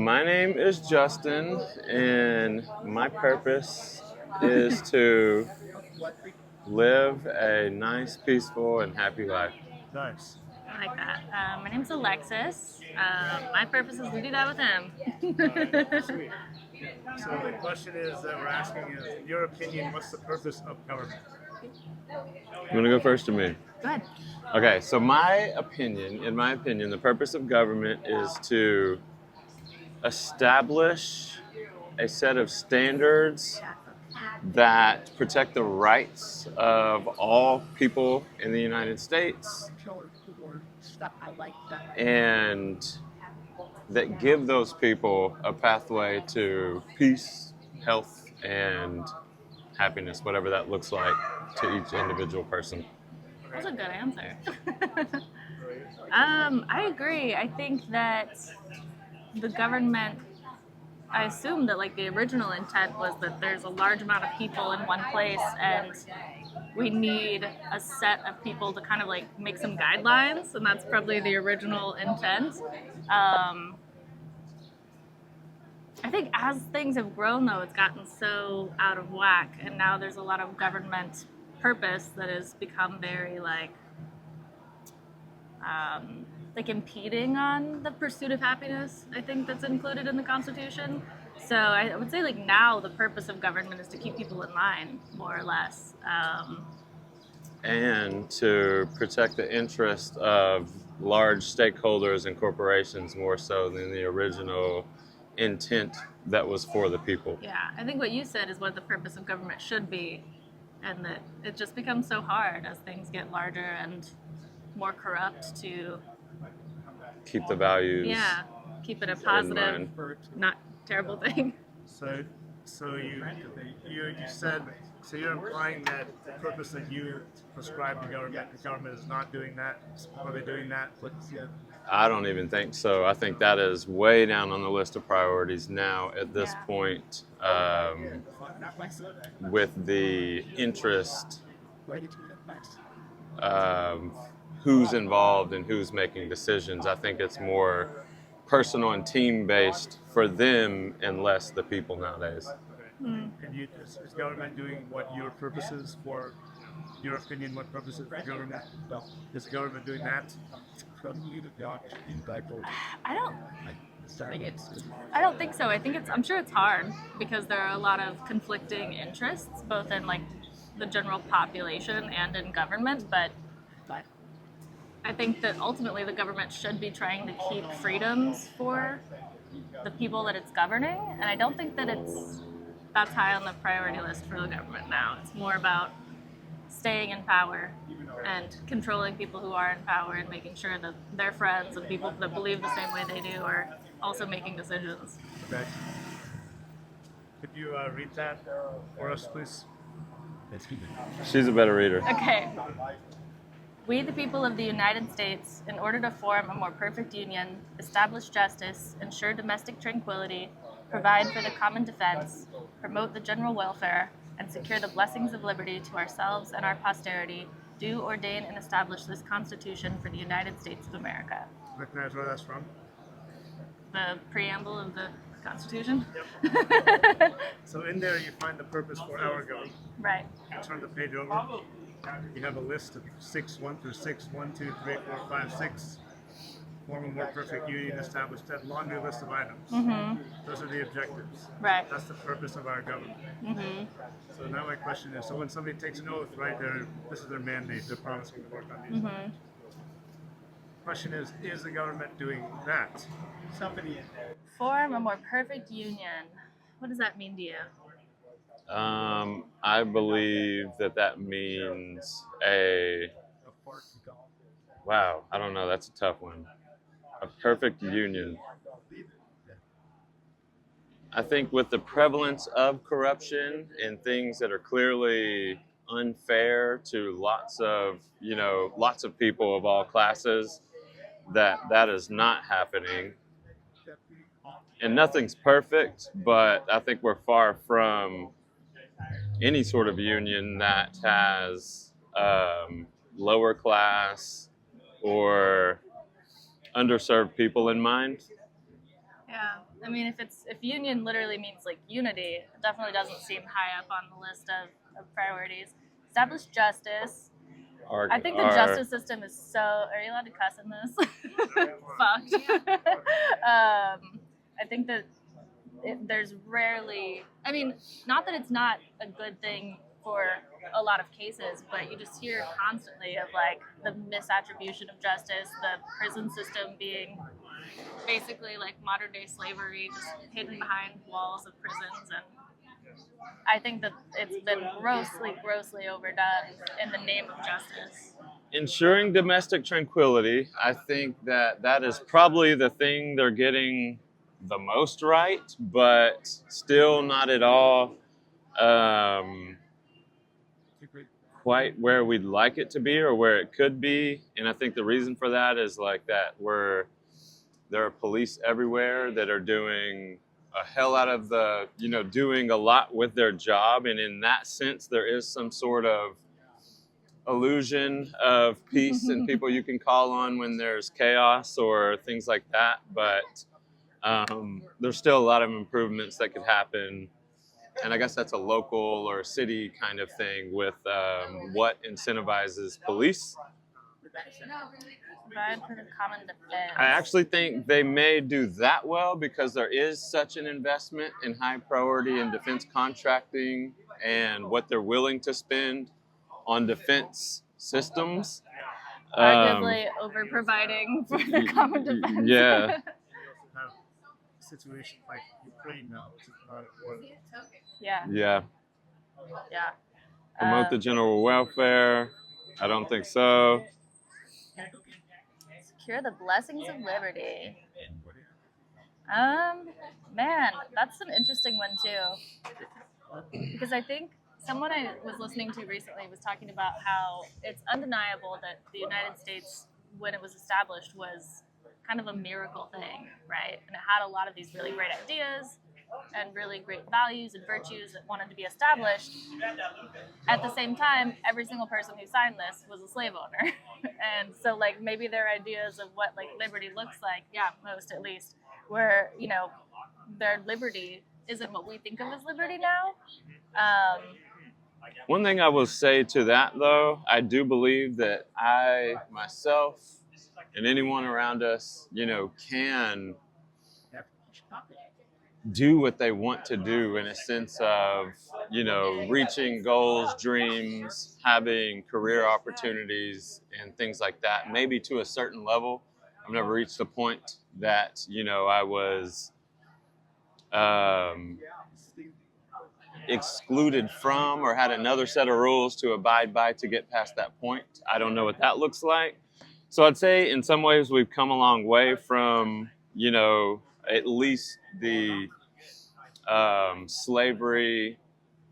My name is Justin, and my purpose is to live a nice, peaceful, and happy life. Nice. I like that. My name's Alexis. My purpose is to do that with him. Sweet. So the question is that we're asking is, in your opinion, what's the purpose of government? You want to go first to me? Go ahead. Okay, so in my opinion, the purpose of government is to establish a set of standards that protect the rights of all people in the United States and that give those people a pathway to peace, health, and happiness, whatever that looks like to each individual person. That's a good answer. I agree. I think that the government, I assume that like the original intent was that there's a large amount of people in one place and we need a set of people to kind of like make some guidelines, and that's probably the original intent. I think as things have grown though, it's gotten so out of whack, and now there's a lot of government purpose that has become very like impeding on the pursuit of happiness. I think that's included in the Constitution. So I would say like now the purpose of government is to keep people in line, more or less. And to protect the interest of large stakeholders and corporations more so than the original intent that was for the people. Yeah, I think what you said is what the purpose of government should be, and that it just becomes so hard as things get larger and more corrupt to Keep the values. keep it a in positive, mind. not terrible thing. So you said, so you're implying that the purpose that you prescribe to government, the government is not doing that. Are they doing that? I don't even think so. I think that is way down on the list of priorities now at this Yeah. point, with the interest who's involved and who's making decisions. I think it's more personal and team-based for them and less the people nowadays. And is government doing what your purpose is for? Your opinion, what purpose is for government? Is the government doing that? I don't think so. I'm sure it's hard because there are a lot of conflicting interests, both in like the general population and in government. But I think that ultimately the government should be trying to keep freedoms for the people that it's governing, and I don't think that that's high on the priority list for the government now. It's more about staying in power and controlling people who are in power and making sure that their friends and people that believe the same way they do are also making decisions. Okay. Could you read that for us, please? She's a better reader. Okay. We, the people of the United States, in order to form a more perfect union, establish justice, ensure domestic tranquility, provide for the common defense, promote the general welfare, and secure the blessings of liberty to ourselves and our posterity, do ordain and establish this Constitution for the United States of America. Recognize where that's from? The preamble of the Constitution? So in there you find the purpose for our government. Right. You turn the page over. You have a list of 1 through 6, 1, 2, 3, 4, 5, 6. Form a more perfect union, establish that laundry list of items. Mm-hmm. Those are the objectives. Right. That's the purpose of our government. Mm-hmm. So now my question is, so when somebody takes an oath, right, this is their mandate, they're promising to work on these. Mm-hmm. Question is the government doing that? Form a more perfect union. What does that mean to you? I believe that means wow, I don't know, that's a tough one. A perfect union. I think with the prevalence of corruption and things that are clearly unfair to lots of people of all classes, that is not happening. And nothing's perfect, but I think we're far from any sort of union that has lower class or underserved people in mind. Yeah. I mean, if union literally means like unity, it definitely doesn't seem high up on the list of priorities. Establish justice. I think the justice system is so. Are you allowed to cuss in this? Fucked. I think that there's rarely. I mean, not that it's not a good thing for a lot of cases, but you just hear constantly of like the misattribution of justice, the prison system being basically like modern day slavery, just hidden behind walls of prisons. And I think that it's been grossly overdone in the name of justice. Ensuring domestic tranquility, I think that is probably the thing they're getting the most right, but still not at all quite where we'd like it to be or where it could be. And I think the reason for that is like that there are police everywhere that are doing a hell out of doing a lot with their job. And in that sense, there is some sort of illusion of peace and people you can call on when there's chaos or things like that. But there's still a lot of improvements that could happen. And I guess that's a local or city kind of thing with what incentivizes police. Provide for the common defense. I actually think they may do that well because there is such an investment in high priority in defense contracting and what they're willing to spend on defense systems. Arguably over providing for the common defense. Yeah. Have situations like Ukraine now, which is not important. Yeah. Yeah. Yeah. Promote the general welfare. I don't think so. Secure the blessings of liberty. Man, that's an interesting one too. Because I think someone I was listening to recently was talking about how it's undeniable that the United States, when it was established, was kind of a miracle thing, right? And it had a lot of these really great ideas and really great values and virtues that wanted to be established. At the same time, every single person who signed this was a slave owner. And so like maybe their ideas of what like liberty looks like, yeah, most at least, where, you know, their liberty isn't what we think of as liberty now. One thing I will say to that, though, I do believe that I, myself, and anyone around us, you know, can do what they want to do in a sense of, you know, reaching goals, dreams, having career opportunities and things like that, maybe to a certain level. I've never reached the point that, you know, I was excluded from or had another set of rules to abide by to get past that point. I don't know what that looks like. So I'd say in some ways we've come a long way from, you know, at least the slavery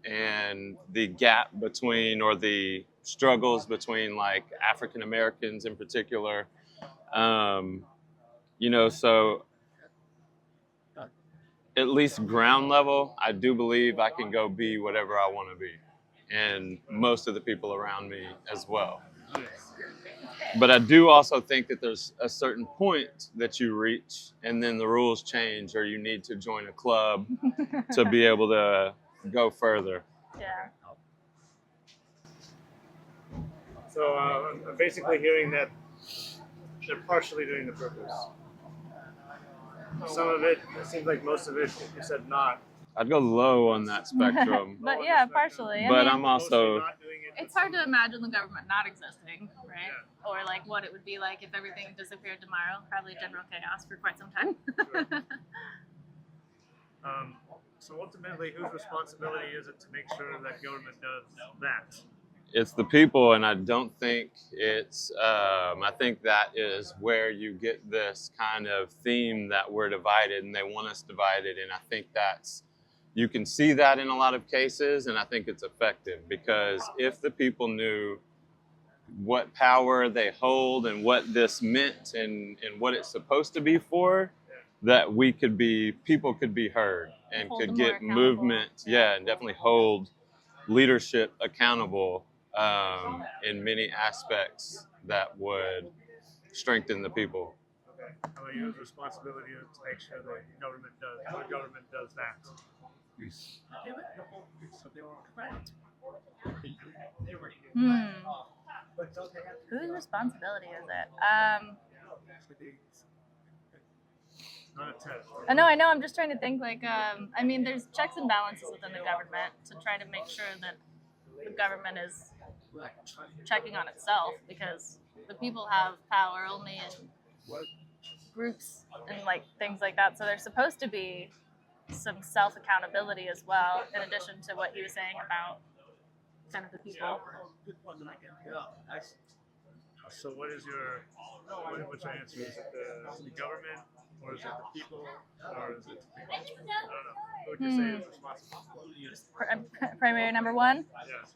and the gap between, or the struggles between like African Americans in particular. You know, so at least ground level, I do believe I can go be whatever I want to be. And most of the people around me as well. But I do also think that there's a certain point that you reach and then the rules change or you need to join a club to be able to go further. Yeah. So I'm basically hearing that they're partially doing the purpose. Some of it seems like most of it, you said not. I'd go low on that spectrum. But yeah, partially. I But mean, I'm also, Mostly not doing it, it's hard to imagine the government not existing, right? Or like what it would be like if everything disappeared tomorrow. Probably general chaos for quite some time. So ultimately, whose responsibility is it to make sure that government does that? it's the people, and I don't think it's, I think that is where you get this kind of theme that we're divided and they want us divided. And I think you can see that in a lot of cases, and I think it's effective because if the people knew what power they hold and what this meant and what it's supposed to be for, that people could be heard and Hold could them more get accountable. movement, and definitely hold leadership accountable in many aspects that would strengthen the people. Okay. How about you? Responsibility to make sure the government does that. Hmm. Whose responsibility is it? Not a test. I know. I'm just trying to think. Like, I mean, there's checks and balances within the government to try to make sure that the government is checking on itself, because the people have power only in groups and like things like that. So there's supposed to be some self accountability as well, in addition to what he was saying about kind of the people. So what is what's your answer? Is it the government, or is it the people, or is it I don't know. What would you say is responsible? Primary number one. Yes.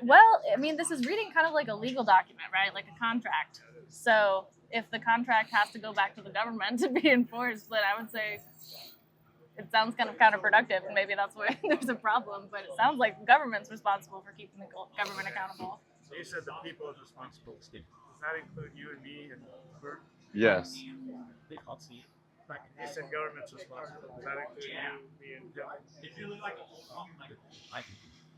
Well, I mean, this is reading kind of like a legal document, right? Like a contract. So if the contract has to go back to the government to be enforced, then I would say it sounds kind of counterproductive, and maybe that's where there's a problem. But it sounds like the government's responsible for keeping the government accountable. So you said the people is responsible. Does that include you and me and Bert? Yes. You said government's responsible. Does that include you, me, and him?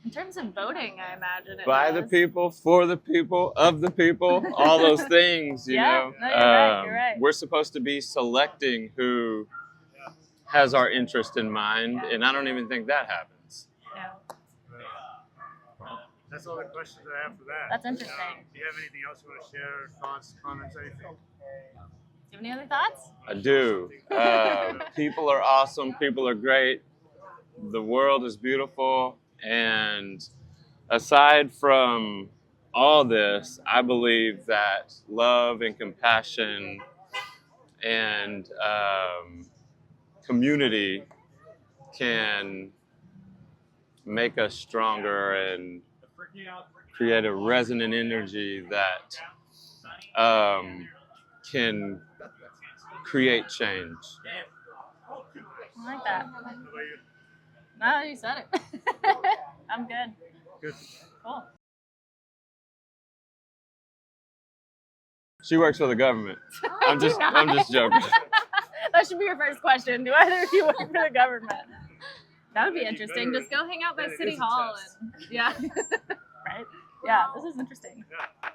In terms of voting, I imagine it By the does. people, for the people, of the people, all those things, you Yeah, know. no, you're right, you're right. We're supposed to be selecting who has our interest in mind, and I don't even think that happens. Yeah. That's all the questions I have for that. That's interesting. Do you have anything else you want to share? Thoughts, comments, anything? Do you have any other thoughts? I do. People are awesome. People are great. The world is beautiful. And aside from all this, I believe that love and compassion and community can make us stronger and create a resonant energy that can create change. I like that. How about you? No, you said it. I'm good. Good. Cool. She works for the government. I'm just joking. That should be your first question. Do either of you work for the government? That would be interesting. Just go hang out by It City is a Hall test. and yeah. Right? Yeah, this is interesting. Yeah.